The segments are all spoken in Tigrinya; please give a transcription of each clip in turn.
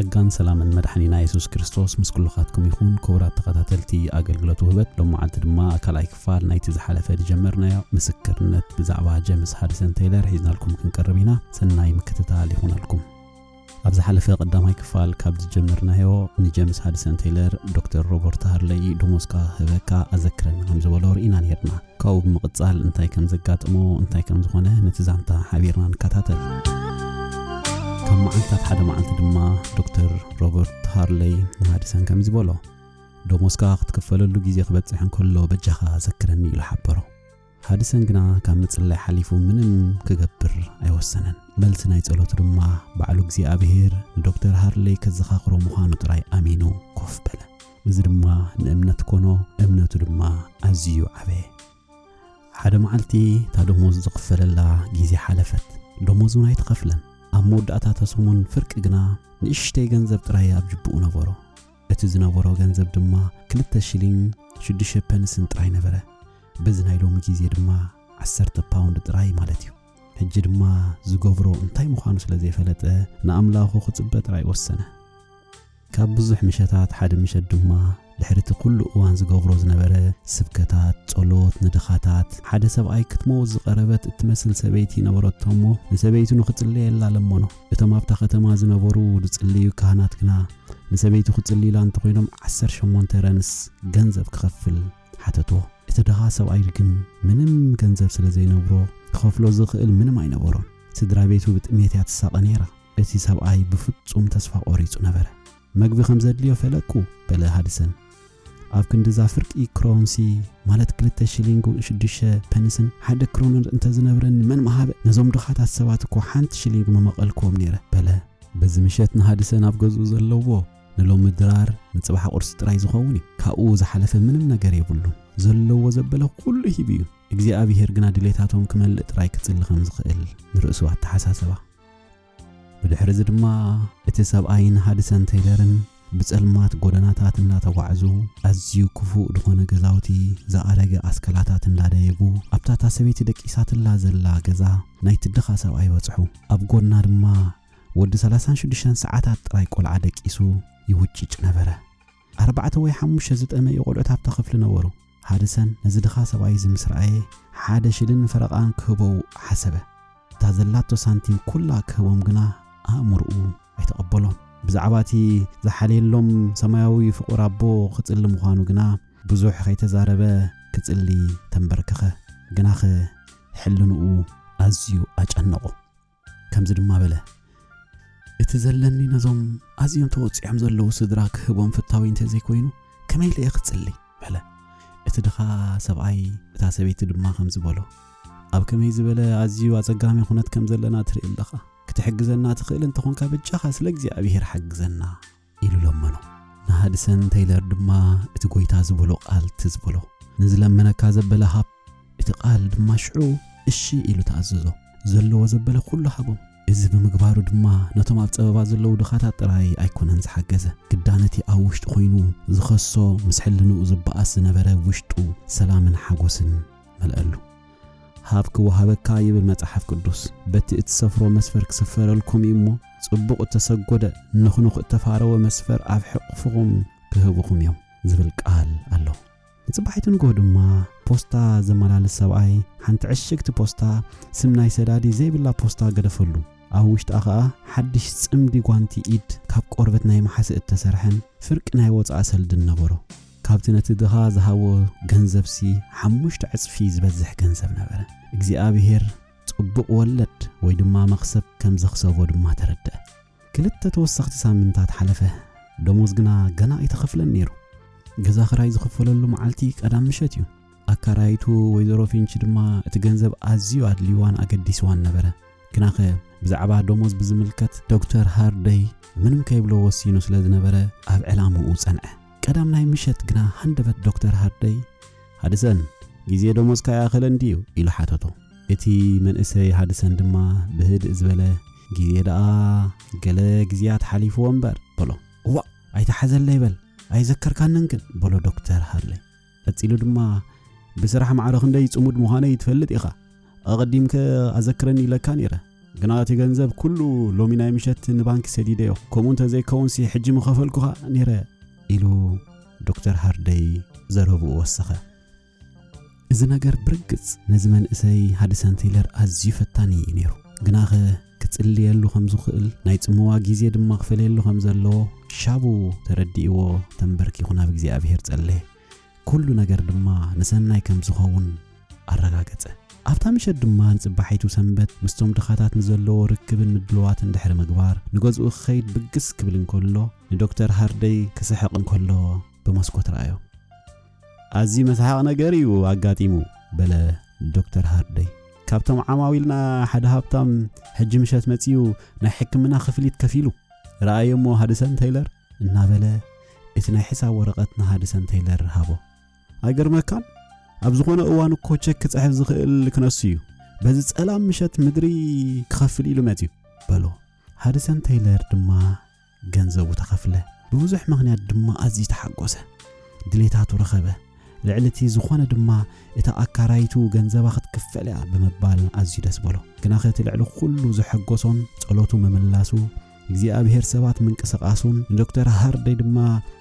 ጸጋን ሰላምን መድኃኒና ኢየሱስ ክርስቶስ ምስ ኩልኻትኩም ይኹን ክቡራት ተኸታተልቲ ኣገልግሎት ውህበት ሎም መዓልቲ ድማ ኣካላይ ክፋል ናይቲ ዝሓለፈ ጀመርናዮ ምስክርነት ብዛዕባ ጄምስ ሃዲሰን ቴይለር ሒዝናልኩም ክንቀርብ ኢና ሰናይ ምክትታል ይኹነልኩም ኣብ ዝሓለፈ ቀዳማይ ክፋል ካብ ዝጀመርናዮ ንጄምስ ሃዲሰን ቴይለር ዶክተር ሮበርት ሃርሌይ ደሞዝካ ህበካ ኣዘክረና ከም ዝበሎ ርኢና ነርና ካብኡ ብምቕጻል እንታይ ከም ዘጋጥሞ እንታይ ከም ዝኾነ ነቲ ዛንታ ሓቢርና ንከታተል كم معلتات حدا معلت دما دكتور روبرت هارلي هاديسن كم زبولو دوموسكا تكفللو غيزي خبصحن كله بجخا ذكرني لحبرو هاديسن غنا كم مصلي حليفو منم كغبر ايوسنن ملت ناي ጸሎት دما بعلو غزي ابير دكتور هارلي كزخاخرو مخانو طراي امينو كوف بلا بزي دما نامنت كونو امنتو دما ازيو عبي حدا معلتي تا دموز زقفللا غيزي حلفت دموزو ناي تقفلن أمود أتاتسومن فرق جنا نشتي جنزب ترايا بجبو نفورو أتزنافورو جنزب دما كلتا شيلين شدشة بنسن تراي نفره بزناي لو مجيزي دما 10 باوند تراي مالتيو هجي دما زغوفرو انتاي مخانوس لزي فلته نأملاخو خصبت تراي وسنه كابزح مشتات حد مشد دما لحرت كل اوان زغوفرو زنبره سبكتات ጸሎት ንድኻታት ሓደ ሰብኣይ ክትመውዝ ቀረበት እትመስል ሰበይቲ ነበረቶሞ ንሰበይቱ ንኽጽልየላ ለሞኖ እቶም ኣብታ ከተማ ዝነበሩ ዝጽልዩ ካህናት ግና ንሰበይቱ ክጽልይላ እንተ ኮይኖም 18 ረንስ ገንዘብ ክኸፍል ሓተቶ እቲ ድኻ ሰብኣይ ግን ምንም ገንዘብ ስለ ዘይነብሮ ክኸፍሎ ዝኽእል ምንም ኣይነበሮን ስድራ ቤቱ ብጥሜት ያትሳቀ ነይራ እቲ ሰብኣይ ብፍጹም ተስፋ ቆሪጹ ነበረ መግቢ ከም ዘድልዮ ፈለቁ በለ ሃዲሰን ኣብ ክንዲ ዛፍርቂ ክሮንሲ ማለት 2 ሽሊንግ ሽድሸ ፐንስን ሓደ ክሮን እንተ ዝነብረን መን ማሃበ ነዞም ድኻታት ሰባት እኮ 1 ሽሊንግ መመቐልኩም ነይረ በለ በዚ ምሸት ንሃዲሰን ኣብ ገዝኡ ዘለዎ ንሎም ድራር ንጽባሕ ቁርስ ጥራይ ዝኸውን ካብኡ ዝሓለፈ ምንም ነገር የብሉን ዘለዎ ዘበለ ኩሉ ሂብዩ እግዚአብሔር ግና ድሌታቶም ክመልእ ጥራይ ክጽልይ ከም ዝኽእል ንርእሱ ኣተሓሳሰባ ብድሕሪ እዚ ድማ እቲ ሰብኣይ ንሃዲሰን ቴይለርን بصلمات ጎደናታት እናተጓዓዙ ኣዝዩ ክፉእ ድኾነ ገዛውቲ ዘኣረገ ኣስከላታት እንዳደየጉ ኣብታታ ሰበይቲ ደቂሳትላ ዘላ ገዛ ናይ ትድኻ ሰብኣይ ወጽሑ ኣብ ጎና ድማ ወዲ 36 ሰዓታት ጥራይ ቆልዓ ደቂሱ ይውጭጭ ነበረ 4 ወይ 5 ዝጠመ ይቆልዑት ኣብታ ክፍሊ ነበሩ ሃዲሰን ነዚ ድኻ ሰብኣይ ዝምስራኤ ሓደ ሽልን ፈረቓን ክህበው ሓሰበ ታዘላቶ ሳንቲም ኩላ ክህቦም ግና ኣእምርኡ ኣይተቐበሎም ብዛዕባቲ ዝሓለየሎም ሰማያዊ ፍቁር ኣቦ ክጽሊ ምዃኑ ግና ብዙሕ ከይተዛረበ ክጽሊ ተንበርከኸ ግናኸ ሕልንኡ ኣዝዩ ኣጨነቆ ከምዚ ድማ በለ እቲ ዘለኒ ነዞም ኣዝዮም ተወጽኦም ዘለዉ ስድራ ክህቦም ፍታዊ እንተ ዘይኮይኑ ከመይ ለየ ክጽሊ በለ እቲ ድኻ ሰብኣይ እታ ሰበይቲ ድማ ከምዚ በሎ ኣብ ከመይ ዝበለ ኣዝዩ ኣጸጋሚ ኩነት ከም ዘለና ትርኢ ኣለኻ ክትሕግዘና ትኽእል እንተ ኮንካ ብቻኻ ስለ እግዚአብሔር ሓግዘና ኢሉ ለመኖ ንሃዲሰን ቴይለር ድማ እቲ ጎይታ ዝበሎ ቃል ትዝበሎ ንዝለመነካ ዘበለ ሃብ እቲ ቃል ድማ ሽዑ እሺ ኢሉ ተኣዘዞ ዘለዎ ዘበለ ኩሉ ሃቦም እዚ ብምግባሩ ድማ ነቶም ኣብ ጸበባ ዘለዉ ድኻታት ጥራይ ኣይኮነን ዝሓገዘ ግዳነቲ ኣብ ውሽጡ ኮይኑ ዝኸሶ ምስሕልንኡ ዝበኣስ ዝነበረ ውሽጡ ሰላምን ሓጎስን መልአሉ هاب كوهابك يبل متحف قدوس بتي اتسفرو مسفر كسفرلكم يمو صبق التسجد نخنخ التفارو مسفر أف حقفهم كهبكم يوم زبل قال الله صباحيت نقول ما بوستا زملال السبعي حنت عشقت بوستا سمناي سدادي زي بالله بوستا قدفلو أوشت أخا حدش صمدي غوانتي إيد كاب قربتنا يمحس التسرحن فرق ناي وصع سلد النبرو كابتنة دها زهاو جنزبسي حمشت عصفي زبزح جنزب نبره እግዚአብሔር ጽቡቕ ወለድ ወይ ድማ መخسب ከም ዘخسቦ ድማ ተረድአ ክልተ ተወሰኽቲ ሳምንታት ሓለፈ ደሞዝ ግና ገና ኣይተኸፍለን ነይሩ ገዛ ኽራይ ዝኸፈለሉ መዓልቲ ቀዳም ምሸት እዩ ኣካራይቱ ወይዘሮ ፊንች ድማ እቲ ገንዘብ ኣዝዩ ኣድልይዋን ኣገዲስዋን ነበረ ግናኸ ብዛዕባ ደሞዝ ብዝምልከት ዶክተር ሃርሌይ ምንም ከይብሎ ወሲኑ ስለ ዝነበረ ኣብ ዕላምኡ ጸንዐ ቀዳም ናይ ምሸት ግና ሃንደበት ዶክተር ሃርደይ ሃድሰን ጊዜ ደሞዝ ካያኸለ እንዲዩ ኢሉ ሓተቶ እቲ መንእሰይ ሃድሰን ድማ ብህድእ ዝበለ ጊዜ ደኣ ገለ ጊዜያት ሓሊፍዎ እምበር በሎ ዋ ኣይተሓዘለ ይበል ኣይዘከርካንን ግን በሎ ዶክተር ሃርለይ ቀፂሉ ድማ ብስራሕ ማዕረኽ እንደይ ጽሙድ ምዃነይ ትፈልጥ ኢኻ ኣቐዲምከ ኣዘክረኒ ኢለካ ነይረ ግና እቲ ገንዘብ ኩሉ ሎሚ ናይ ምሸት ንባንክ ሰዲደዮ ከምኡ እንተዘይከውንሲ ሕጂ ምኸፈልኩኻ ነይረ ኢሉ ዶክተር ሃርደይ ዘረብኡ ወሰኸ እዚ ነገር ብርግጽ ነዚ መንእሰይ ሃድሰን ቴይለር ኣዝዩ ፈታኒ እዩ ነይሩ ግናኸ ክጽልየሉ ከም ዝኽእል ናይ ጽምዋ ጊዜ ድማ ክፈለየሉ ከም ዘለዎ ሻቡ ተረዲእዎ ተንበርኪኹ ናብ እግዚኣብሔር ጸለየ ኩሉ ነገር ድማ ንሰናይ ከም ዝኸውን ኣረጋገጸ ኣብታ ምሸት ድማ ንጽባሒቱ ሰንበት ምስቶም ድኻታት ንዘለዎ ርክብን ምድልዋትን እንድሕሪ ምግባር ንገዝኡ ክኸይድ ብግስ ክብል እንከሎ ንዶክተር ሃርደይ ክስሕቕ እንከሎ ብመስኮት ረኣዮ ኣዝዩ መስሓቕ ነገር እዩ ኣጋጢሙ በለ ዶክተር ሃርደይ ካብቶም ዓማዊልና ሓደ ሃብታም ሕጂ ምሸት መጺኡ ናይ ሕክምና ክፍሊት ከፊሉ ረኣዮሞ ሃድሰን ቴይለር እናበለ እቲ ናይ ሒሳብ ወረቐት ንሃድሰን ቴይለር ሃቦ ኣይገርመካን ኣብ ዝኾነ እዋን እኮ ቸክ ክጽሕፍ ዝኽእል ክነሱ እዩ በዚ ጸላም ምሸት ምድሪ ክኸፍል ኢሉ መጺኡ በሎ ሃድሰን ቴይለር ድማ ገንዘቡ ተኸፍለ ብብዙሕ ምኽንያት ድማ ኣዝዩ ተሓጎሰ ድሌታቱ ረኸበ ልዕልቲ ዝኾነ ድማ እታ ኣካራይቱ ገንዘባ ክትክፈል እያ ብምባል ኣዝዩ ደስ በሎ ግናኸ እቲ ልዕሊ ኩሉ ዝሐጎሶን ጸሎቱ መመላሱ እግዚኣብሔር ሰባት ምንቅስቓሱን ዶክተር ሃርደይ ድማ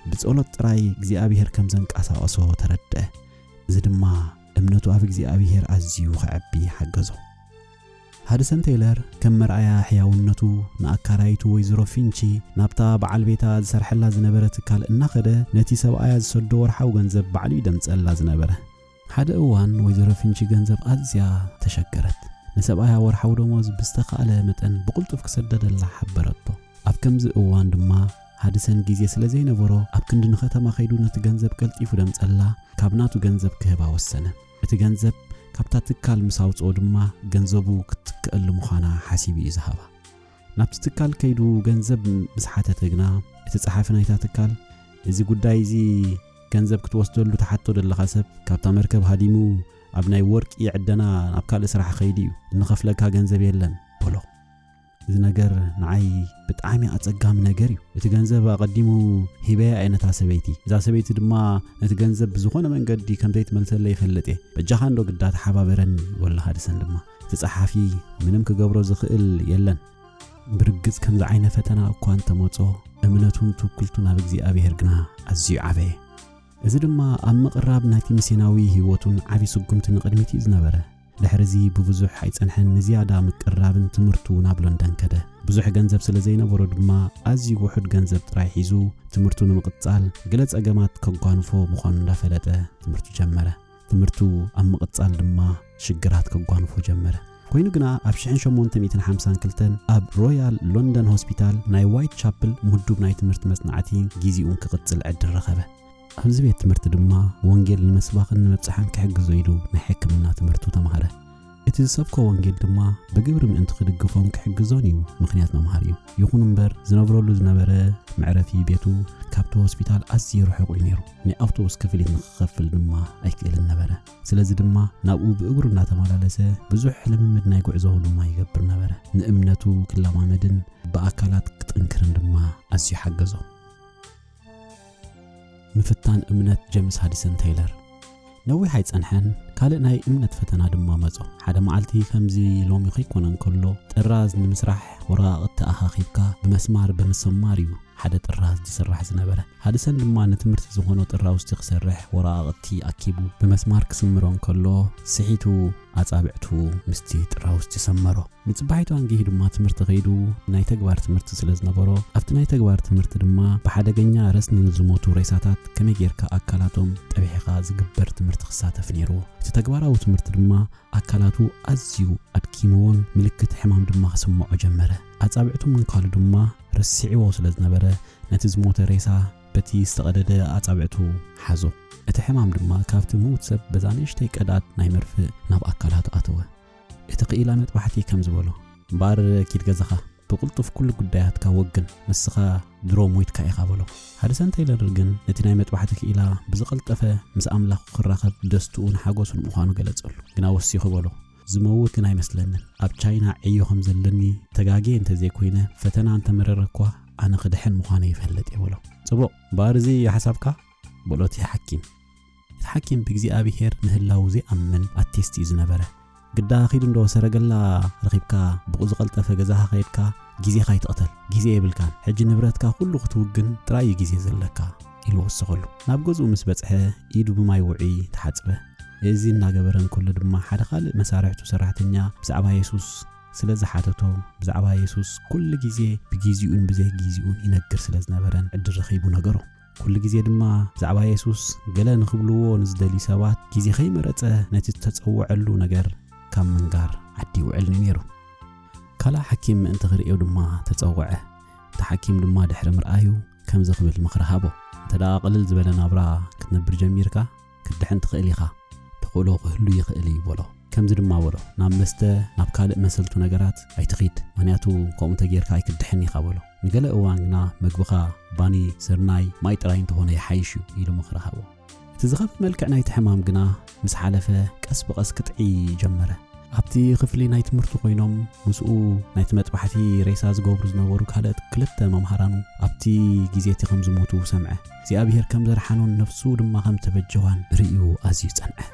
ብጸሎት ጥራይ እግዚኣብሔር ከም ዘንቀሳቐሶ ተረድአ እዚ ድማ እምነቱ ኣብ እግዚኣብሔር ኣዝዩ ክዕቢ ሓገዞ ሃድሰን ቴይለር ከም መርኣያ ሕያውነቱ ንኣካራይቱ ወይዘሮ ፊንቺ ናብታ በዓል ቤታ ዝሰርሐላ ዝነበረ ትካል እናኸደ ነቲ ሰብኣያ ዝሰዶ ወርሓዊ ገንዘብ ባዕሉ ይደምጸላ ዝነበረ ሓደ እዋን ወይዘሮ ፊንቺ ገንዘብ ኣዝያ ተሸገረት ንሰብኣያ ወርሓዊ ደሞዝ ብዝተኻእለ መጠን ብቕልጡፍ ክሰደደላ ሓበረቶ ኣብ ከምዚ እዋን ድማ ሃድሰን ጊዜ ስለ ዘይነበሮ ኣብ ክንዲ ንኸተማ ኸይዱ ነቲ ገንዘብ ቀልጢፉ ደምጸላ ካብ ናቱ ገንዘብ ክህባ ወሰነ እቲ ገንዘብ ካብታ ትካል ምስ ኣውፅኦ ድማ ገንዘቡ ክትክእል ምዃና ሓሲቡ እዩ ዝሃባ ናብቲ ትካል ከይዱ ገንዘብ ምስ ሓተተ ግና እቲ ጸሓፊ ናይታ ትካል እዚ ጉዳይ እዚ ገንዘብ ክትወስደሉ ተሓቶ ደለኻ ሰብ ካብታ መርከብ ሃዲሙ ኣብ ናይ ወርቂ ዕደና ናብ ካልእ ስራሕ ኸይዲ እዩ እንኸፍለካ ገንዘብ የለን በሎ እዚ ነገር ንዓይ ብጣዕሚ ኣጸጋሚ ነገር እዩ እቲ ገንዘብ ኣቐዲሙ ሂበያ ዓይነታ ሰበይቲ እዛ ሰበይቲ ድማ ነቲ ገንዘብ ብዝኾነ መንገዲ ከም ዘይትመልሰለ ይፈልጥ እየ በጃኻ እንዶ ግዳት ሓባበረኒ ወላ ሃድሰን ድማ እቲ ጸሓፊ ምንም ክገብሮ ዝኽእል የለን ብርግጽ ከምዚ ዓይነ ፈተና እኳ እንተመጾ እምነቱን ትውክልቱን ኣብ እግዚኣብሔር ግና ኣዝዩ ዓበየ እዚ ድማ ኣብ ምቕራብ ናይቲ ሚስዮናዊ ህይወቱን ዓቢ ስጉምቲ ንቕድሚት እዩ ዝነበረ ድሕሪዚ ብብዙሕ ኣይጸንሐን ንዝያዳ ምቅራብን ትምህርቱ ናብ ሎንደን ከደ ብዙሕ ገንዘብ ስለ ዘይነበሮ ድማ ኣዝዩ ውሑድ ገንዘብ ጥራይ ሒዙ ትምህርቱ ንምቕጻል ገለ ጸገማት ከጓንፎ ምዃኑ እንዳፈለጠ ትምህርቱ ጀመረ ትምህርቱ ኣብ ምቕጻል ድማ ሽግራት ከጓንፎ ጀመረ ኮይኑ ግና ኣብ 1852 ኣብ ሮያል ሎንደን ሆስፒታል ናይ ዋይት ቻፕል ምድብ ናይ ትምህርቲ መጽናዕቲ ጊዜኡን ክቕጽል ዕድል ረኸበ ኣብዚ ቤት ትምህርቲ ድማ ወንጌል ንምስባኽን ንምብጽሓን ክሕግዞ ኢሉ ናይ ሕክምና ትምህርቱ ተምሃረ እቲ ዝሰብኮ ወንጌል ድማ ብግብሪ ምእንቲ ክድግፎም ክሕግዞን እዩ ምኽንያት መምሃር እዩ ይኹን እምበር ዝነብረሉ ዝነበረ መዕረፊ ቤቱ ካብቲ ሆስፒታል ኣዝዩ ርሑቕ እዩ ነይሩ ናይ ኣውቶቡስ ክፍሊት ንኽኸፍል ድማ ኣይክእልን ነበረ ስለዚ ድማ ናብኡ ብእግሩ እናተመላለሰ ብዙሕ ልምምድ ናይ ጉዕዞ ድማ ይገብር ነበረ ንእምነቱ ክለማመድን ብኣካላት ክጥንክርን ድማ ኣዝዩ ሓገዞ ምፍታን እምነት ጄምስ ሃድሰን ቴይለር ነዊሕ ኣይጸንሐን ካልእ ናይ እምነት ፈተና ድማ መጾ ሓደ መዓልቲ ከምዚ ሎሚ ኸይኮነን ከሎ ጥራዝ ንምስራሕ ወረቓቕቲ ኣኻኺብካ ብመስማር ብምስማር እዩ ሓደ ጥራዝ ዝስራሕ ዝነበረ ሃድሰን ድማ ንትምህርቲ ዝኾነ ጥራውስቲ ክሰርሕ ወረቓቕቲ ኣኪቡ ብመስማር ክስምሮን ከሎ ስሒቱ ኣጻብዕቱ ምስቲ ጥራውስቲ ሰመሮ ንጽባሒቱ አንጊሂ ድማ ትምህርቲ ኸይዱ ናይ ተግባር ትምህርቲ ስለ ዝነበሮ ኣብቲ ናይ ተግባር ትምህርቲ ድማ ብሓደገኛ ረስኒ ንዝሞቱ ሬሳታት ከመይ ጌርካ ኣካላቶም ጠቢሕኻ ዝግበር ትምህርቲ ክሳተፍ ነይሩ እቲ ተግባራዊ ትምህርቲ ድማ ኣካላቱ ኣዝዩ ኣድኪምዎን ምልክት ሕማም ድማ ክስምዖ ጀመረ ኣጻብዕቱ ምንካሉ ድማ ረሲዕዎ ስለ ዝነበረ ነቲ ዝሞተ ሬሳ በቲ ዝተቐደደ ኣጻብዕቱ ሓዞ እቲ ሕማም ድማ ካብቲ ምዉት ሰብ በዛ ንእሽተይ ቀዳት ናይ መርፍእ ናብ ኣካላቱ ኣተወ እቲ ኽኢላ መጥባሕቲ ከም ዝበሎ እምበር ኪድ ገዛኻ بقلطف كل قداياتك وقن مسخا درو مويتك إخابلو هادسان تايلر جن نتناي متبحتك إلى بزقلطفة مس أملاق خراخت دستون حاجوس المخانو قلت جنا وسي خبلو زموت كنا يمسلن أب تشاينا عيوهم زلني تجاجي أنت زي كوينة فتنا أنت مرركوا أنا قدحن مخاني فهلت يقولو صبو بارزي حسابك بقولتي حكيم الحكيم بجزي أبي هير نهلاوزي أمن أتيستي زنبرة قد أخيد ندو سرقلا رقيبك بقوز قلتفة جزاها خيبك جزي خيط قتل جزي يبلكان حج نبرتك كله خطوجن تراي جزي زلكا إلو الصغلو نابجوز ومسبتها إيدو بما يوعي تحسبه إزين ناجبرن كل دم حدا خالق مسارعته سرعتنيا بزعبا يسوس سلز حاتته بزعبا يسوس كل جزي بجزيون بزه جزيون ينقر سلز نبرن عد الرخيبو نجرو كل جزي دم بزعبا يسوس جلنا خبلوه نزدلي سوات جزي خيمة رأته نتتصوع له نجر كم من جار عدي وعلني نيرو كلا حكيم أنت غير دم تتصوعه تحكيم دم دحر مرآيو كم زخبل المخرهابو تدا قلل زبلنا برا كتنبر جميركا كدحن تقليخا تقولوا كله يخلي بولو كم زد ما بولو نام مسته ناب كالق مسلتو نجارات أي تخيد منياتو قوم تغيير كاي كدحني خابولو نقل أواننا مجبخا باني سرناي ما يتراين تهونه يحيشوا يلو مخرهابو تزغب ملكعنا يتحمام جنا مسحلفه كأس بقص كتعي جمره أبتي خفلي نايت مرتو قينوم مسؤو نايت متبحتي ريساز قوبرز نورو كالت كلتا ممهرانو أبتي جيزيتي خمز موتو سمعه زي أبيهر كم زرحانون نفسو دما خم تفجوان رئيو أزيو تنعه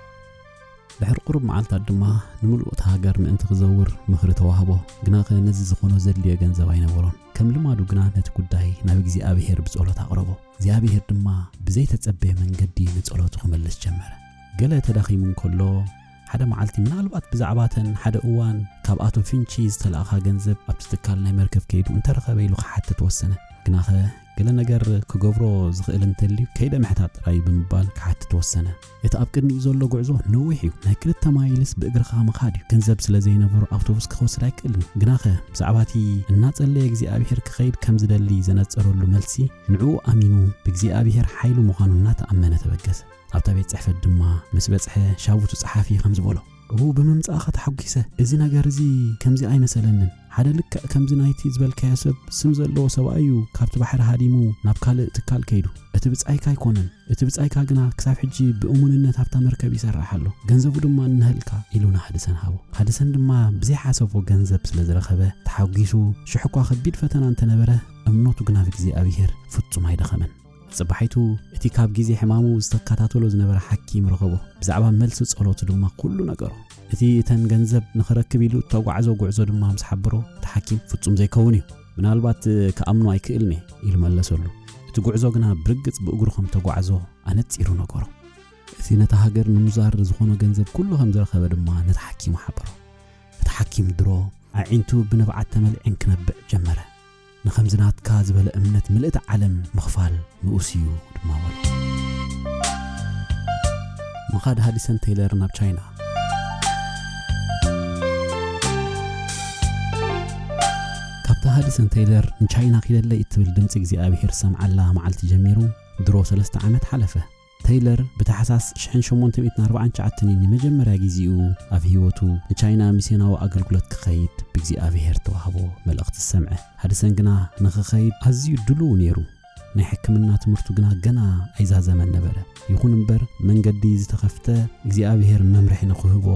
بحر قرب معالتا دما نملؤ تهاجر من انت غزور مخر توهبو جنا نزي زخونو زلي جنزب ينورون كم لمادو جنا نتقداي نابق زي أبيهر بصولة أقربو زي أبيهر دما بزي تتصبه من قدي نتصولة خملس جمره قال تداخي من كله حدا معلتي من الوقت بزعباتن حدا اوان كاباتو فينشيز تلاقها جنزب ابتتكال ناي مركب كيدو انت رخبيلو حتى توسنه جناخه قال نجر كغبرو زخيل انتلي كيدا محتاج راي بمبال حتى توسنه يتابقني زولو غعزو نويحيو ناي كلتا مايلس باغرخا مخاديو جنزب سلا زينبر اوتوبوس كخوس رايكلني جناخه بزعباتي الناصلي غزي ابيهر كخيد كم زدلي زنصرلو ملسي نعو امينو بغزي ابيهر حيلو مخانونا تامنه تبجس أبتا بيت صحفة دما مس بصحة شاوتو صحافي خمز بولو هو بممصاخه تحقيسه ازي نجر زي كمزي اي مثلن حدا لك كمزي نايتي زبل كياسب سم زلو سبايو كابت بحر هاديمو ناب كال تكال كيدو اتبصايكا يكونن اتبصايكا غنا كساف حجي بأمونነት هابتا مركب يسرحلو ገንዘቡ ድማ እንህልካ ኢሉና حدسن ድማ بزي حاسبو ገንዘብ ስለዝረኸበ ተحقيسو شحኳ خبيد ፈተና እንተነበረ እምነቱ ግና ፍግዚ አብሄር ፍጹም አይደኸመን صباحيتو اتي كاب جيزي حمامو استكاتاتولو زنبر حكيم رخبو بزعبا ملس صلوتو دما كله نغرو اتي تن ገንዘብ نخركب يلو تغعزو غعزو دما مسحبرو تحكيم فصوم زي كونيو منالبات كامنو ايكلني يلو ملسولو اتي غعزو غنا برغص بأغرخم تغعزو انصيرو نغرو اتي نتا هاجر نمزار زخونو ገንዘብ كله هم زرخب دما نتحكيم حبرو تحكيم درو عينتو بنبعت ملئن كنبع جمره نخمزنات كازبل امنت ملئت عالم مخفال مؤسيو دماول مخاد هادسن تايلر ناب تشاينا كابتا هادسن تايلر من تشاينا خلال يتبل دمص غزي ابيهر سمع الله معلتي جميرو درو 3 عامات حلفه تايلر بتحساس شحن 849 مجمرا غزيو افيوتو لتشاينا ميسيناو اغلغلت كخيد بغزي ابيهر توهبو ملأخت السمع حدسن غنا نخخيد ازيو دلو نيرو ናይ ሕክምና ትምህርቱ ግና ገና ኣይዛዘመን ነበረ ይኹን እምበር መንገዲ ዝተኸፍተ እግዚአብሔር መምርሒ ንኽህቦ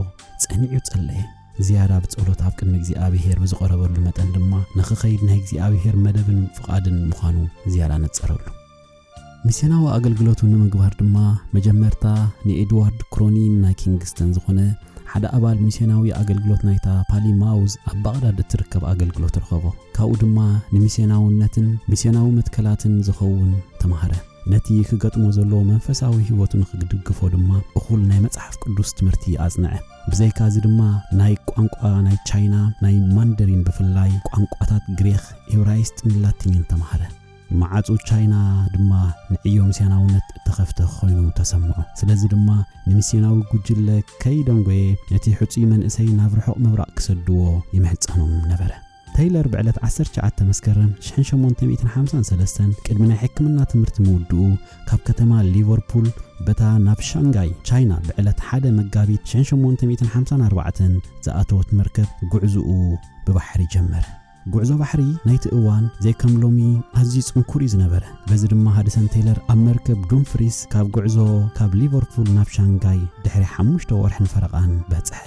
ጸኒዑ ጸለየ زيادة بتصولت عبق المجزي أبيهر بزقرب له متن دما نخخيد نهجزي أبيهر مدبن فقادن مخانو زيادة نتصرله ميسينا وأقلقلوتو نمجبهر دما مجمرتا ني إدوارد كرونين نا كينغستن زخونه حدا أبال ميسيناوي أقلقلوت نايتا بالي ماوز أبغداد تركب أقلقلوت رخبو كاو دما نميسيناو نتن ميسيناو متكلاتن زخون تمهره نتي كغطمو زلو منفساوي هيوتن خدغفو دما اخول ناي مصحف قدوس تمرتي ازنعه بزاي كازي دما ناي قانقا ناي تشاينا ناي ماندرين بفلاي قانقاتات غريخ ايورايست لاتينين تمهره معاصو تشاينا دما نعيو مسيناونت تخفته خوينو تسمعو سلازي دما نمسيناو غجله كيدنغوي نتي حصي من اسي نافرحو مبراق كسدو يمحصنوم نبره تايلر بعلت 19 مسكرم 1853 قدمنا حكمنا تمرت مودو كاب كتما ليفربول بتا ناب شانغاي تشاينا بعلت حدا مغابيت 1854 زاتوت مركب غعزو ببحري جمر ጉዕዞ ባሕሪ ናይቲ እዋን ዘይከም ሎሚ ኣዝዩ ጽንኩር እዩ ዝነበረ በዚ ድማ ሃድሰን ቴይለር ኣብ መርከብ ዱምፍሪስ ካብ ጉዕዞ ካብ ሊቨርፑል ናብ ሻንጋይ ድሕሪ 5 ወርሕን ፈረቓን በጽሐ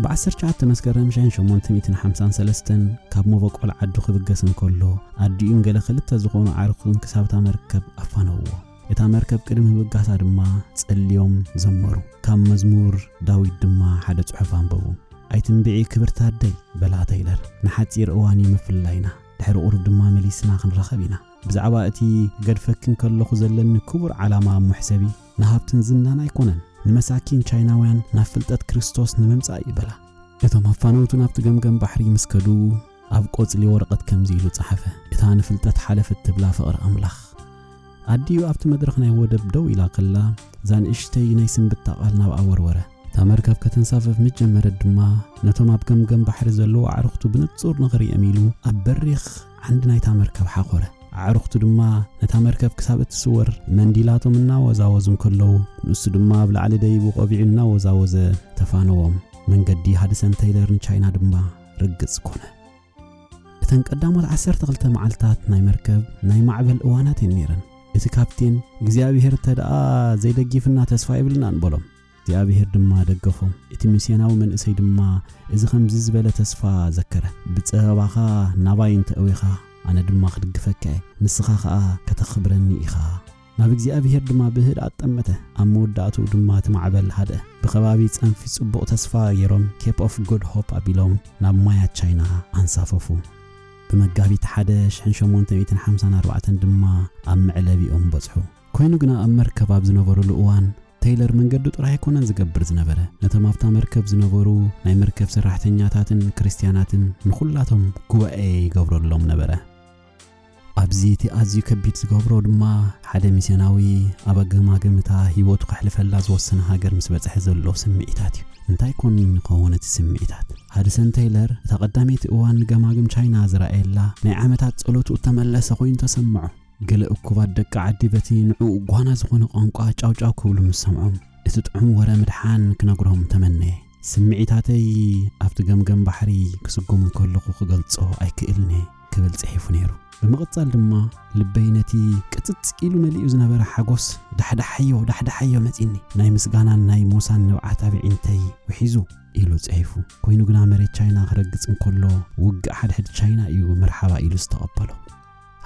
ብ19 መስከረም 1853 ካብ ሞበቆል ዓዱ ክብገስ እንከሎ ኣዲኡን ገለ ክልተ ዝኾኑ ዓርኹን ክሳብታ መርከብ ኣፋነውዎ እታ መርከብ ቅድሚ ምብጋሳ ድማ ጸልዮም ዘመሩ ካብ መዝሙር ዳዊት ድማ ሓደ ጽሑፍ አንበቡ ኣይትንብዒ ክብርታ ደይ በላ ቴይለር ንሓፂር እዋን ምፍላይና ድሕሪ ቁርብ ድማ መሊስና ክንረኸብ ኢና ብዛዕባ እቲ ገድፈክን ከለኹ ዘለኒ ክቡር ዓላማ ሙሕሰቢ ንሃብትን ዝናን ኣይኮነን ንመሳኪን ቻይናውያን ናብ ፍልጠት ክርስቶስ ንምምጻእ ይበላ እቶም ኣፋነውቱ ናብቲ ገምገም ባሕሪ ምስከዱ ኣብ ቆጽሊ ወረቐት ከምዚ ኢሉ ጸሓፈ እታ ንፍልጠት ሓለፈት ትብላ ፍቕሪ ኣምላኽ ኣዲዩ ኣብቲ መድረኽ ናይ ወደብ ደው ኢላ ከላ ዛንእሽተይ ናይ ስንብታ ቃል ናብ ኣወርወረ እታ መርከብ ከተንሳፈፍ ምጀመረት ድማ ነቶም ኣብ ገምገም ባሕሪ ዘለዉ ኣዕርኽቱ ብንጹር ንኽሪኦም ኢሉ ኣብ በሪኽ ዓንዲ ናይታ መርከብ ሓቖረ ኣዕርኽቱ ድማ ነታ መርከብ ክሳብ እትስወር መንዲላቶም እናወዛወዙ እንከለዉ ንሱ ድማ ኣብ ላዕሊ ደይቡ ቆቢዑ እናወዛወዘ ተፋነዎም መንገዲ ሃድሰን ቴይለር ንቻይና ድማ ርግጽ ኮነ እተን ቀዳሞት 12 መዓልታት ናይ መርከብ ናይ ማዕበል እዋናት ነይረን እቲ ካፕቴን እግዚአብሔር ተደኣ ዘይደጊፍና ተስፋ ይብልና እንበሎም እግዚአብሔር ድማ ደገፎም እቲ ሚስዮናዊ መንእሰይ ድማ እዚ ከምዚ ዝበለ ተስፋ ዘከረ ብጸባኻ ናባይ እንተእዊኻ ኣነ ድማ ክድግፈከ ንስኻ ኸኣ ከተኽብረኒ ኢኻ ናብ እግዚአብሔር ድማ ብህድ ኣጠመተ ኣብ መወዳእቱ ድማ ትማዕበል ሓደ ብኸባቢ ጸንፊ ጽቡቕ ተስፋ ገይሮም ኬፕ ኦፍ ጉድ ሆፕ ኣቢሎም ናብ ማያት ቻይና አንሳፈፉ በመጋቢት 1854 ድማ ኣብ ምዕለቢኦም በጽሑ ኮይኑ ግና ኣብ መርከብ ኣብ ዝነበሩሉ እዋን ቴይለር መንገዱ ጥራይ ኮነን ዝገብር ዝነበረ ነቶም ኣብታ መርከብ ዝነበሩ ናይ መርከብ ሰራሕተኛታትን ክርስቲያናትን ንኹላቶም ጉባኤ ይገብረሎም ነበረ ኣብዚ እቲ ኣዝዩ ከቢድ ዝገብሮ ድማ ሓደ ሚስዮናዊ ኣብ ገማግምታ ህይወቱ ከሕልፈላ ዝወሰነ ሃገር ምስ በጽሐ ዘሎ ስምዒታት እዩ እንታይ ኮን ንኸውን እቲ ስምዒታት ሃድሰን ቴይለር ተቐዳሚት እዋን ገማግም ቻይና ዝረኣየላ ናይ ዓመታት ጸሎቱ ተመለሰ ኮይኑ ተሰምዖ ገለ እኩባት ደቂ ዓዲ በቲ ንዑ ጓና ዝኾነ ቋንቋ ጫውጫው ክብሉ ምስ ሰምዖም እቲ ጥዑም ወረ ምድሓን ክነግሮም ተመነየ ስምዒታተይ ኣብቲ ገምገም ባሕሪ ክስጉም ከለኹ ክገልጾ ኣይክእልኒ ክብል ጽሒፉ ነይሩ በመቕጻል ድማ ልበይ ነቲ ቅጽጽ ኢሉ መሊኡ ዝነበረ ሓጎስ ዳሕዳሕዮ መጺኒ ናይ ምስጋናን ናይ ሞሳን ንብዓት ኣብዒንተይ ውሒዙ ኢሉ ጽሒፉ ኮይኑ ግና መሬት ቻይና ክረግጽ እንከሎ ውግእ ሓድሕድ ቻይና እዩ መርሓባ ኢሉ ዝተቐበሎ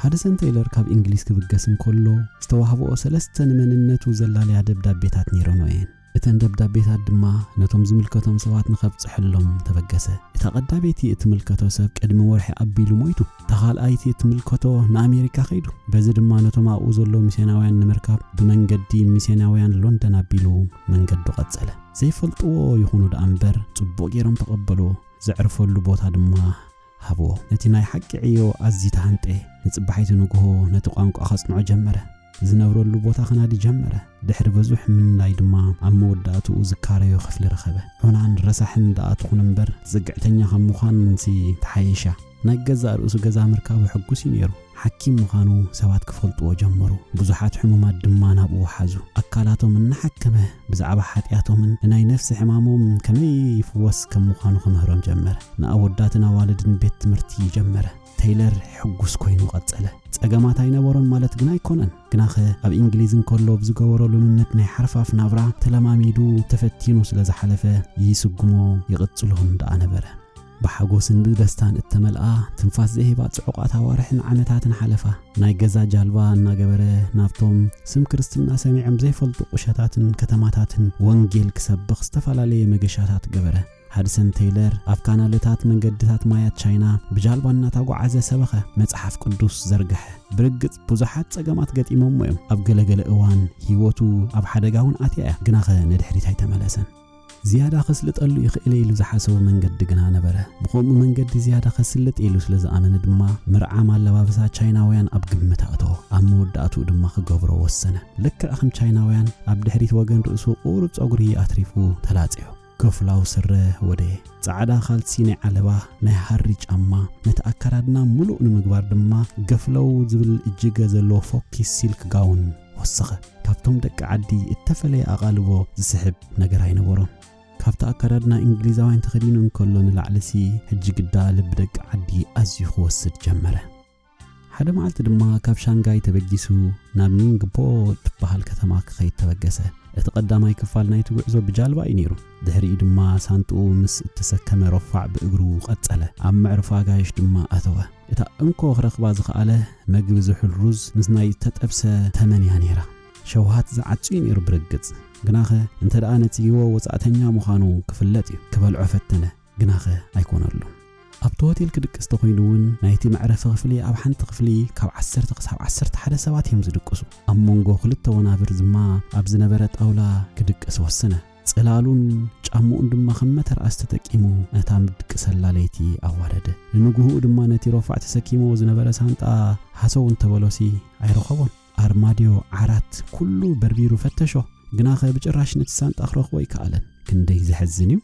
ሃድሰን ቴይለር ካብ እንግሊዝ ክብገስ እንከሎ ዝተዋህቦ 3 ንመንነቱ ዘላለያ ደብዳቤታት ነይሮም እየን እተን ደብዳቤታት ድማ ነቶም ዝምልከቶም ሰባት ንኸብጽሕሎም ተበገሰ እታ ቀዳቤቲ እትምልከቶ ሰብ ቅድሚ ወርሒ ኣቢሉ ሞይቱ ተኻልኣይቲ እትምልከቶ ንኣሜሪካ ኸይዱ በዚ ድማ ነቶም ኣብኡ ዘለዉ ሚስዮናውያን ንምርካብ ብመንገዲ ሚስዮናውያን ሎንደን ኣቢሉ መንገዱ ቀጸለ ዘይፈልጥዎ ይኹኑ ደኣ እምበር ጽቡቕ ገይሮም ተቐበልዎ ዘዕርፈሉ ቦታ ድማ ሃብዎ ነቲ ናይ ሓቂ ዕዮ ኣዝዩ ተሃንጤ ንጽባሕይቲ ንግሆ ነቲ ቋንቋ ኸጽንዖ ጀመረ ዝነብረሉ ቦታ ኸናዲ ጀመረ ድሕሪ ብዙሕ ምንላይ ድማ ኣብ መወዳእቱ ዝካረዮ ክፍሊ ረኸበ ዑናን ረሳሕን ደኣ ትኹን እምበር ዝግዕተኛ ከም ምዃንሲ ተሓይሻ ናይ ገዛ ርእሱ ገዛ ምርካቡ ሕጉስ ነይሩ ሓኪም ምዃኑ ሰባት ክፈልጥዎ ጀመሩ ብዙሓት ሕሙማት ድማ ናብኡ ሓዙ ኣካላቶም እናሓከመ ብዛዕባ ሓጢኣቶምን ናይ ነፍሲ ሕማሞም ከመይ ይፍወስ ከም ምዃኑ ክምህሮም ጀመረ ንኣወዳትን ኣዋልድን ቤት ትምህርቲ ጀመረ ቴይለር ሕጉስ ኮይኑ ቀጸለ ጸገማት ኣይነበሮን ማለት ግን ኣይኮነን ግናኸ ኣብ እንግሊዝ እንከሎ ብዝገበሮ ልምምድ ናይ ሓርፋፍ ናብራ ተለማሚዱ ተፈቲኑ ስለ ዝሓለፈ ይስጉሞ ይቕጽሉን ደኣ ነበረ بحاجوسن بدستان التملأ تنفاس ذهبات سعقات وارحن عمتات حلفة نايجزا جالبا ناجبره نافتم سم كريستنا سميعم زي فلطق وشتات كتماتات وانجيل كسبق استفعل عليه مجشاتات جبره هادسن تيلر أفكان لتات من جدتات مايا تشاينا بجالبان نتاقو عزة سبخة متحف قدوس زرقح برقت بوزحات سقامات قد إمام مهم أبقل إوان هيوتو أب حدقاون آتياه قناخة ندحريت هاي تملسن زيادة خسلت قالوا يخيلي إلو زحاسو من قد قنا نبره بقوم من قد زيادة خسلت إلو سلزا آمن دما مرعا مال لبابسا تشايناويان أب قمتاتو أمو داتو دما خقوفرو والسنة لك أخم تشايناويان أب دحريت وقن رؤسو قورب تأقري أتريفو تلاتيو كفلاو سره ودي صعدا خالصيني علبا نهارج أما نتأكدنا ملؤ نمقبار دما قفلو زبل إجيغا زلو فوكي سيلك غاون وسخة كابتم دك عدي اتفلي أغالبو زسحب نقراي نبورون ካብታ ኣከዳድና እንግሊዛውያን ተኸዲኑ እንከሎ ንላዕለሲ ሕጂ ግዳ ልብ ደቂ ዓዲ ኣዝዩ ክወስድ ጀመረ ሓደ መዓልቲ ድማ ካብ ሻንጋይ ተበጊሱ ናብ ኒንግፖ ትበሃል ከተማ ክኸይድ ተበገሰ እቲ ቀዳማይ ክፋል ናይቲ ጉዕዞ ብጃልባ እዩ ነይሩ ድሕሪኡ ድማ ሳንጡኡ ምስ እተሰከመ ረፋዕ ብእግሩ ቀጸለ ኣብ መዕርፎ ኣጋይሽ ድማ ኣተወ እታ እንኮ ክረኽባ ዝኸኣለ መግቢ ዝሑል ሩዝ ምስ ናይ ተጠብሰ ተመንያ ነይራ ሸውሃት ዝዓጽዩ ነይሩ ብርግጽ ግናኸ እንተ ደኣ ነቲይዎ ወጻእተኛ ምዃኑ ክፍለጥ እዩ ክበልዖ ፈተነ ግናኸ ኣይኮነሉ ኣብቲ ሆቴል ክድቅስ ተኾይኑውን ናይቲ መዕረፊ ክፍሊ ኣብ ሓንቲ ክፍሊ ካብ 10 ክሳብ 11 ሰባት እዮም ዝድቅሱ ኣብ መንጎ ክልተ ወናብር ድማ ኣብ ዝነበረ ጣውላ ክድቅስ ወሰነ ጽላሉን ጫሙኡን ድማ ከመተርኣስ ተጠቂሙ እታ ምድቅሰላ ለይቲ ኣዋረደ ንንጉሁ ድማ ነቲ ረፋዕ ተሰኪሞ ዝነበረ ሳንጣ ሓሰው እንተበሎሲ ኣይረኸቦን ኣርማድዮ ዓራት ኩሉ በርቢሩ ፈተሾ ግናኸ ብጭራሽ ነቲ ሳንጣ ክረኽቦ ይከኣለን ክንደይ ዘሕዝን እዩ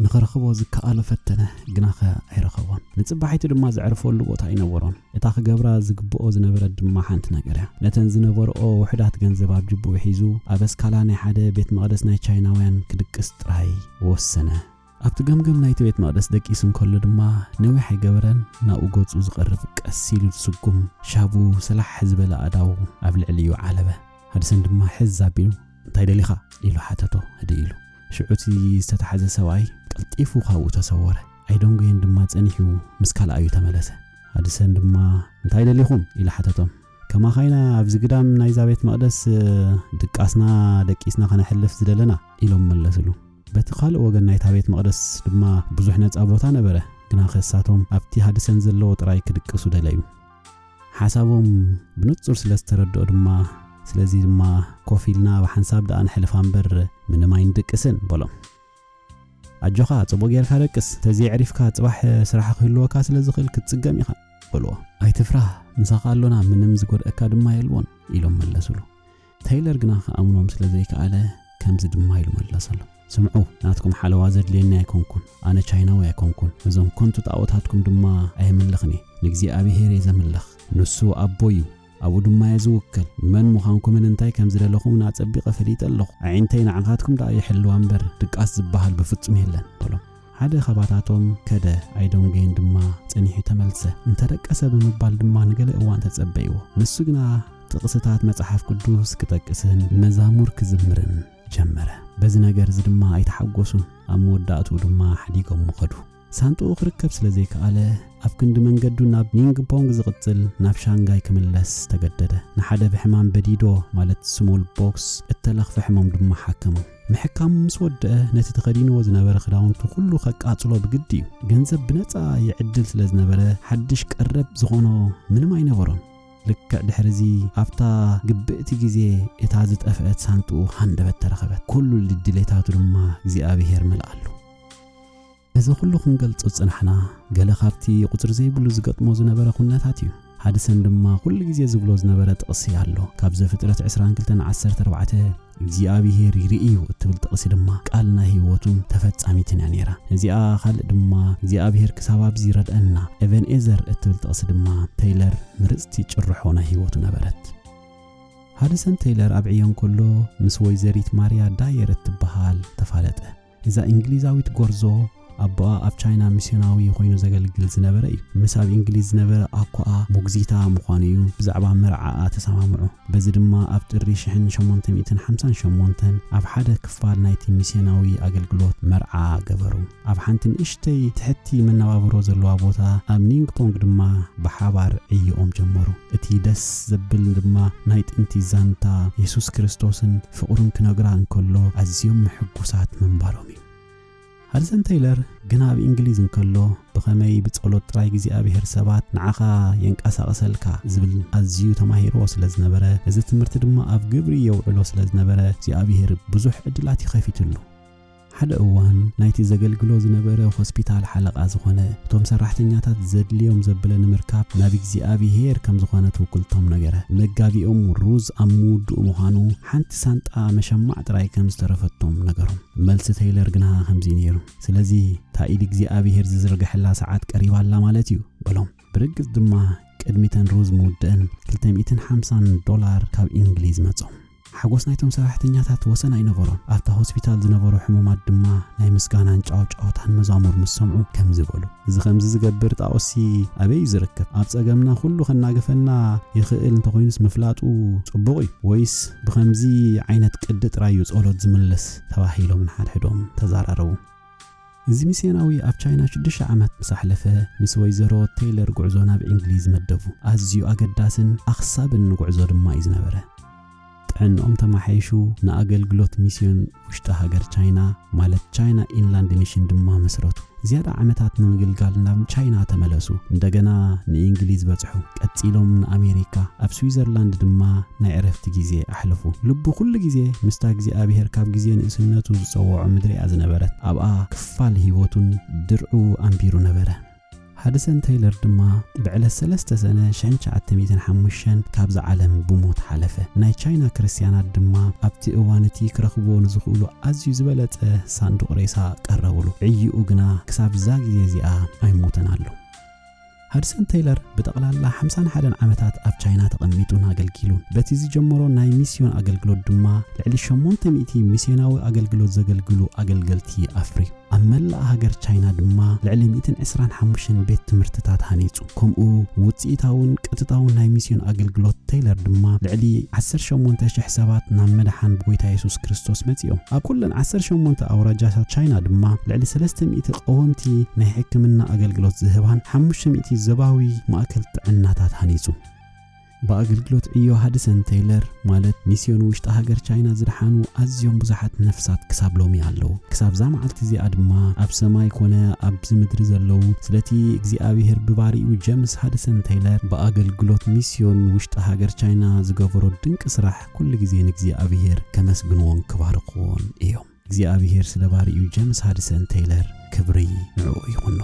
ንኽረኽቦ ዝከኣሎ ፈተነ ግናኸ ኣይረኸቦን ንጽባሒቱ ድማ ዘዕርፈሉ ቦታ ኣይነበሮን እታ ክገብራ ዝግብኦ ዝነበረ ድማ ሓንቲ ነገር እያ ነተን ዝነበርኦ ውሕዳት ገንዘብ ኣብ ጅቡ ሒዙ ኣብ እስካላ ናይ ሓደ ቤት መቕደስ ናይ ቻይናውያን ክድቅስ ጥራይ ወሰነ ኣብቲ ገምገም ናይቲ ቤት መቕደስ ደቂሱ እንከሎ ድማ ነዊሕ ኣይገበረን ናብኡ ገጹ ዝቐርብ ቀስ ኢሉ ዝስጉም ሻቡ ስላሕ ዝበለ ኣዳው ኣብ ልዕሊኡ ዓለበ ሓድሰን ድማ ሕዝ ኣቢሉ እንታይ ደሊኻ ኢሉ ሓተቶ ህድኢሉ ሽዑቲ ዝተታሕዘ ሰብኣይ ቀልጢፉ ካብኡ ተሰወረ ኣይዶንጎየን ድማ ጸኒሑ ምስ ካልኣዩ ተመለሰ ሓድሰን ድማ እንታይ ደሊኹም ኢሉ ሓተቶም ከማኻይና ኣብዚ ግዳም ናይዛ ቤት መቕደስ ድቃስና ደቂስና ከነሕልፍ ዝደለና ኢሎም መለስሉ በቲ ካልእ ወገን ናይታ ቤት መቕደስ ድማ ብዙሕ ነፃ ቦታ ነበረ ግና ኸሳቶም ኣብቲ ሓድሰን ዘለዎ ጥራይ ክድቅሱ ደለዩ ሓሳቦም ብንጹር ስለ ዝተረድኦ ድማ ስለዚ ድማ ኮፊልና ብሓንሳብ ደኣ ንሕልፋ እምበር ምንም ኣይንድቅስን በሎም ኣጆኻ ጽቡቕ ጌርካ ደቅስ ተዘይዕሪፍካ ጽባሕ ስራሕ ክህልወካ ስለ ዝኽእል ክትጽገም ኢኻ በልዎ ኣይትፍራህ ምሳኻ ኣሎና ምንም ዝጎድአካ ድማ የልዎን ኢሎም መለስሉ ታይለር ግና ከኣምኖም ስለ ዘይከኣለ ከምዚ ድማ ኢሉ መለሰሉ ስምዑ ናትኩም ሓለዋ ዘድልየኒ ኣይኮንኩን ኣነ ቻይናዊ ኣይኮንኩን እዞም ኮንቱ ጣዖታትኩም ድማ ኣይምልኽኒ ንእግዚኣብሔር እየ ዘምልኽ ንሱ ኣቦ እዩ ኣብኡ ድማ ዝውክል መን ምዃንኩምን እንታይ ከም ዝደለኹም ናጸቢቐ ፈሊጥ ኣለኹ ዓይንተይ ንዓኻትኩም ደኣ ይሕልዋ እምበር ድቃስ ዝበሃል ብፍጹም የለን በሎም ሓደ ኸባታቶም ከደ ኣይዶንገይን ድማ ጸኒሑ ተመልሰ እንተደቀሰ ብምባል ድማ ንገለ እዋን ተጸበይዎ ንሱ ግና ጥቕስታት መጽሓፍ ቅዱስ ክጠቅስን መዛሙር ክዝምርን ጀመረ በዚ ነገር እዚ ድማ ኣይተሓጎሱን ኣብ መወዳእቱ ድማ ሓዲጎም ኸዱ ሳንጡኡ ክርከብ ስለ ዘይከኣለ ኣብ ክንዲ መንገዱ ናብ ኒንግፖንግ ዝቕጽል ናብ ሻንጋይ ክምለስ ተገደደ ንሓደ ብሕማም በዲዶ ማለት ስሞል ቦክስ እተለኽፈ ሕማም ድማ ሓከሙ ምሕካም ምስ ወድአ ነቲ ተኸዲንዎ ዝነበረ ክዳውንቱ ኩሉ ከቃጽሎ ብግዲ እዩ ገንዘብ ብነፃ ይዕድል ስለ ዝነበረ ሓድሽ ቀረብ ዝኾኖ ምንም ኣይነበሮን ልክዕ ድሕሪዚ ኣብታ ግብእቲ ግዜ እታ ዝጠፍአት ሳንጡኡ ሃንደበት ተረኸበት ኩሉ ልድሌታቱ ድማ እግዚኣብሔር መልኣሉ እዚ ኩሉ ክንገልጾ ጽናሕና ገለ ካብቲ ቁጽሪ ዘይብሉ ዝገጥሞ ዝነበረ ኩነታት እዩ ሓድሰን ድማ ኩሉ ግዜ ዝብሎ ዝነበረ ጥቕሲ ኣሎ ካብ ዘፍጥረት 22:14 እግዚኣብሔር ይርእዩ እትብል ጥቕሲ ድማ ቃልና ህይወቱን ተፈጻሚትን ነይራ እዚኣ ካልእ ድማ እግዚኣብሔር ክሳብ ኣብዚ ይረድአና ኤቨንኤዘር እትብል ጥቕሲ ድማ ታይለር ምርጽቲ ጭርሖና ህይወቱ ነበረት ሓድሰን ታይለር ኣብ ዕዮን ከሎ ምስ ወይዘሪት ማርያ ዳየር እትበሃል ተፋለጠ እዛ እንግሊዛዊት ጎርዞ ኣባ ኣብ ቻይና ሚስዮናዊ ኮይኑ ዘገልግል ዝነበረ እዩ ምስ ኣብ እንግሊዝ ዝነበረ ኣኳኣ ሞግዚታ ምዃኑ እዩ ብዛዕባ መርዓኣ ተሰማምዑ በዚ ድማ ኣብ ጥሪ 1858 ኣብ ሓደ ክፋል ናይቲ ሚስዮናዊ ኣገልግሎት መርዓ ገበሩ ኣብ ሓንቲ ንእሽተይ ትሕቲ መነባብሮ ዘለዋ ቦታ ኣብ ኒንግፖንግ ድማ ብሓባር ዕይኦም ጀመሩ እቲ ደስ ዘብል ድማ ናይ ጥንቲ ዛንታ ኢየሱስ ክርስቶስን ፍቕሩን ክነግራ እንከሎ ኣዝዮም ሕጉሳት መንባሮም እዩ ሓድሰን ታይለር ግና ኣብ እንግሊዝ እንከሎ ብኸመይ ብጸሎት ጥራይ እግዚኣብሔር ሰባት ንዓኻ የንቀሳቕሰልካ ዝብል ኣዝዩ ተማሂርዎ ስለ ዝነበረ እዚ ትምህርቲ ድማ ኣብ ግብሪ የውዕሎ ስለ ዝነበረ እግዚኣብሔር ብዙሕ ዕድላት ይኸፊትሉ ሓደ እዋን ናይቲ ዘገልግሎ ዝነበረ ሆስፒታል ሓለቓ ዝኾነ እቶም ሰራሕተኛታት ዘድልዮም ዘበለ ንምርካብ ናብ እግዚኣብሔር ከም ዝኾነ ትውክልቶም ነገረ መጋቢኦም ሩዝ ኣብ ምውድኡ ምዃኑ ሓንቲ ሳንጣ መሸማዕ ጥራይ ከም ዝተረፈቶም ነገሮም መልሲ ታይለር ግና ከምዚ ነይሩ ስለዚ ታኢድ እግዚኣብሔር ዝዝርግሐላ ሰዓት ቀሪባላ ማለት እዩ በሎም ብርግጽ ድማ ቅድሚተን ሩዝ ምውድአን $250 ካብ እንግሊዝ መጾም ሓጎስ ናይቶም ሰራሕተኛታት ወሰን ኣይነበሮን ኣብታ ሆስፒታል ዝነበሩ ሕሙማት ድማ ናይ ምስጋናን ጫውጫውታን መዛሙር ምስ ሰምዑ ከም ዝበሉ እዚ ከምዚ ዝገብር ጣዖሲ ኣበይ ዝርከብ ኣብ ፀገምና ኩሉ ከናገፈና ይኽእል እንተኮይንስ ምፍላጡ ጽቡቕ እዩ ወይስ ብከምዚ ዓይነት ቅዲ ጥራዩ ጸሎት ዝምለስ ተባሂሎም ንሓድሕዶም ተዛራረቡ እዚ ሚስዮናዊ ኣብ ቻይና 6 ዓመት መሳሕለፈ ምስ ወይዘሮ ቴይለር ጉዕዞ ናብ እንግሊዝ መደቡ ኣዝዩ ኣገዳስን ኣኽሳብን ጉዕዞ ድማ እዩ ዝነበረ ጥዕንኦም ተማሓይሹ ንኣገልግሎት ሚስዮን ውሽጢ ሃገር ቻይና ማለት ቻይና ኢንላንድ ሚሽን ድማ መስረቱ ዝያዳ ዓመታት ንምግልጋል ናብ ቻይና ተመለሱ እንደገና ንእንግሊዝ በጽሑ ቀጥሎም ንኣሜሪካ ኣብ ስዊዘርላንድ ድማ ናይ ዕረፍቲ ግዜ ኣሕለፉ ልቡ ኩሉ ግዜ ምስታ እግዚኣብሔር ካብ ግዜ ንእስነቱ ዝጸውዖ ምድሪ ዝነበረት ኣብኣ ክፋል ህይወቱን ድርዑ ኣንቢሩ ነበረ ሃድሰን ቴይለር ድማ ብዕለት 3 ሰነ 1905 ካብዛ ዓለም ብሞት ሓለፈ ናይ ቻይና ክርስቲያናት ድማ ኣብቲ እዋንቲ ክረኽብዎ ንዝኽእሉ ኣዝዩ ዝበለጸ ሳንዱቕ ሬሳ ቀረብሉ ዕይኡ ግና ክሳብ ዛ ግዜ እዚኣ ኣይሞተን ኣሎ ሃድሰን ቴይለር በጠቕላላ 51 ዓመታት ኣብ ቻይና ተቐሚጡን ኣገልጊሉን በቲ ዝጀመሮ ናይ ሚስዮን ኣገልግሎት ድማ ልዕሊ 800 ሚስዮናዊ ኣገልግሎት ዘገልግሉ ኣገልገልቲ ኣፍሪ ኣብ መላእ ሃገር ቻይና ድማ ልዕሊ 125 ቤት ትምህርትታት ሃኒጹ ከምኡ ውጽኢታውን ቀጥታውን ናይ ሚስዮን ኣገልግሎት ቴይለር ድማ ልዕሊ 18000 ሰባት ናብ መድሓን ጎይታ ኢየሱስ ክርስቶስ መጽኦም ኣብ ኩለን 18 ኣውራጃታት ቻይና ድማ ልዕሊ 300 ቀወምቲ ናይ ሕክምና ኣገልግሎት ዝህባን 500 ዘባዊ ማእከል ጥዕናታት ሃኒጹ በአገልግሎት ዕዮ ሃድሰን ቴይለር ማለት ሚስዮን ውሽጢ ሃገር ቻይና ዝድሓኑ ኣዝዮም ብዙሓት ነፍሳት ክሳብ ሎሚ ኣለዉ ክሳብ ዛ መዓልቲ እዚኣ ድማ ኣብ ሰማይ ኮነ ኣብ ምድሪ ዘለዉ ስለቲ እግዚኣብሔር ብባሪኡ ጄምስ ሃድሰን ቴይለር በአገልግሎት ሚስዮን ውሽጢ ሃገር ቻይና ዝገበሮ ድንቅ ስራሕ ኩሉ ግዜ ንእግዚኣብሔር ከመስግንዎን ክባርኽዎን እዮም እግዚአብሔር ስለ ባሪኡ ጄምስ ሃድሰን ቴይለር ክብሪ ንዕኡ ይኹኖ